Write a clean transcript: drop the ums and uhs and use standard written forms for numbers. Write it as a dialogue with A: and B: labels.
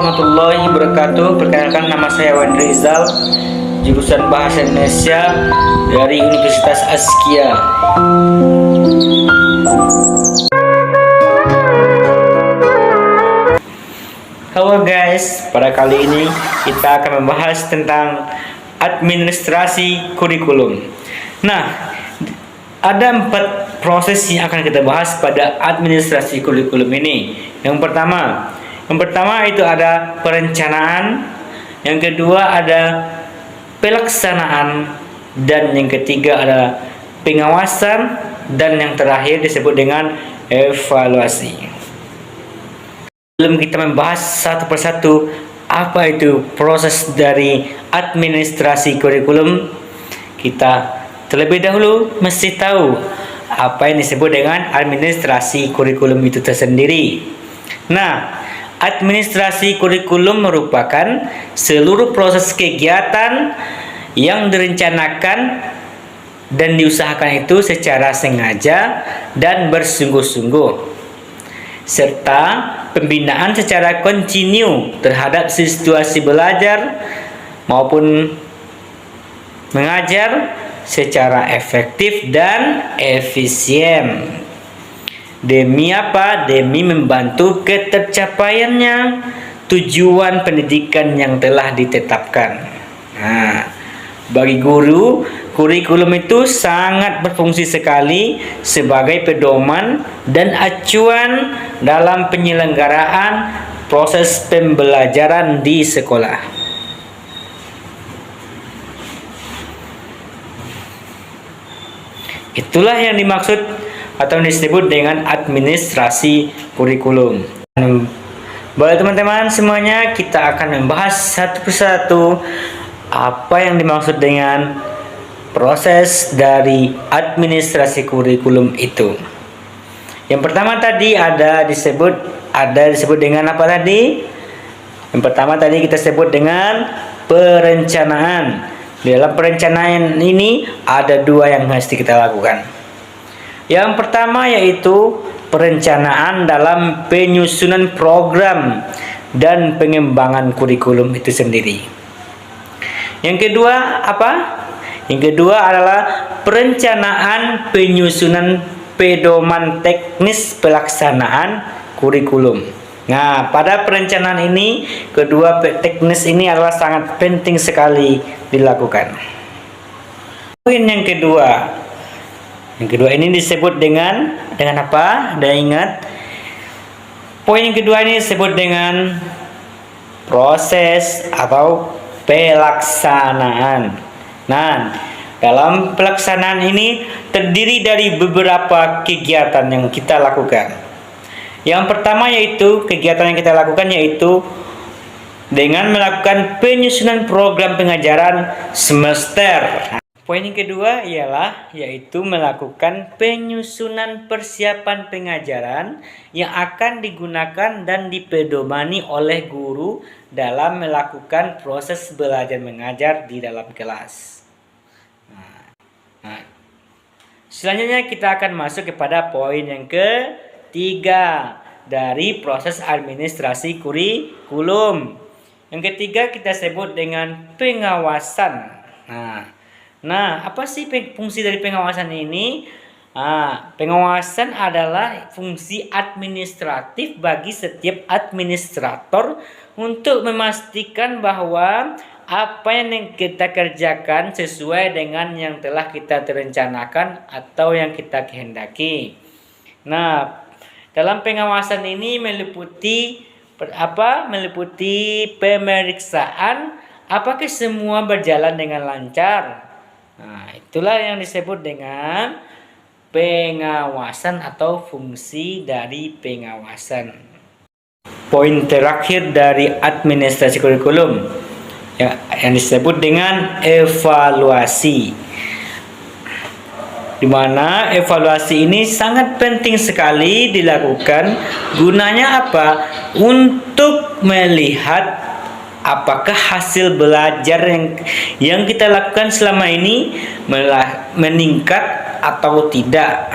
A: warahmatullahi wabarakatuh. Perkenalkan, nama saya Wan Rizal, jurusan Bahasa Indonesia dari Universitas Askia. Halo guys, pada kali ini kita akan membahas tentang administrasi kurikulum. Nah, ada 4 proses yang akan kita bahas pada administrasi kurikulum ini. Yang pertama itu ada perencanaan, yang kedua ada pelaksanaan, dan yang ketiga ada pengawasan, dan yang terakhir disebut dengan evaluasi. Sebelum kita membahas satu persatu apa itu proses dari administrasi kurikulum, kita terlebih dahulu mesti tahu apa yang disebut dengan administrasi kurikulum itu tersendiri. Nah, administrasi kurikulum merupakan seluruh proses kegiatan yang direncanakan dan diusahakan itu secara sengaja dan bersungguh-sungguh, serta pembinaan secara kontinu terhadap situasi belajar maupun mengajar secara efektif dan efisien. Demi apa? Demi membantu ketercapaiannya tujuan pendidikan yang telah ditetapkan. Nah, bagi guru, kurikulum itu sangat berfungsi sekali sebagai pedoman dan acuan dalam penyelenggaraan proses pembelajaran di sekolah. Itulah yang dimaksud atau disebut dengan administrasi kurikulum. Baik teman-teman semuanya, kita akan membahas satu persatu apa yang dimaksud dengan proses dari administrasi kurikulum itu. Yang pertama tadi ada disebut dengan apa tadi? Yang pertama tadi kita sebut dengan perencanaan. Di dalam perencanaan ini ada 2 yang mesti kita lakukan. Yang pertama yaitu perencanaan dalam penyusunan program dan pengembangan kurikulum itu sendiri. Yang kedua apa? Yang kedua adalah perencanaan penyusunan pedoman teknis pelaksanaan kurikulum. Nah, pada perencanaan ini, kedua teknis ini adalah sangat penting sekali dilakukan. Poin yang kedua. Yang kedua ini disebut dengan apa? Dan ingat, poin yang kedua ini disebut dengan proses atau pelaksanaan. Nah, dalam pelaksanaan ini terdiri dari beberapa kegiatan yang kita lakukan. Yang pertama yaitu kegiatan yang kita lakukan yaitu dengan melakukan penyusunan program pengajaran semester. Poin yang kedua yaitu melakukan penyusunan persiapan pengajaran yang akan digunakan dan dipedomani oleh guru dalam melakukan proses belajar mengajar di dalam kelas. Selanjutnya kita akan masuk kepada poin yang ketiga dari proses administrasi kurikulum. Yang ketiga kita sebut dengan pengawasan. Nah, apa sih fungsi dari pengawasan ini? Pengawasan adalah fungsi administratif bagi setiap administrator untuk memastikan bahwa apa yang kita kerjakan sesuai dengan yang telah kita rencanakan atau yang kita kehendaki. Nah, dalam pengawasan ini meliputi pemeriksaan apakah semua berjalan dengan lancar. Nah, itulah yang disebut dengan pengawasan atau fungsi dari pengawasan. Poin terakhir dari administrasi kurikulum yang disebut dengan evaluasi, di mana evaluasi ini sangat penting sekali dilakukan. Gunanya apa? Untuk melihat apakah hasil belajar yang kita lakukan selama ini meningkat atau tidak.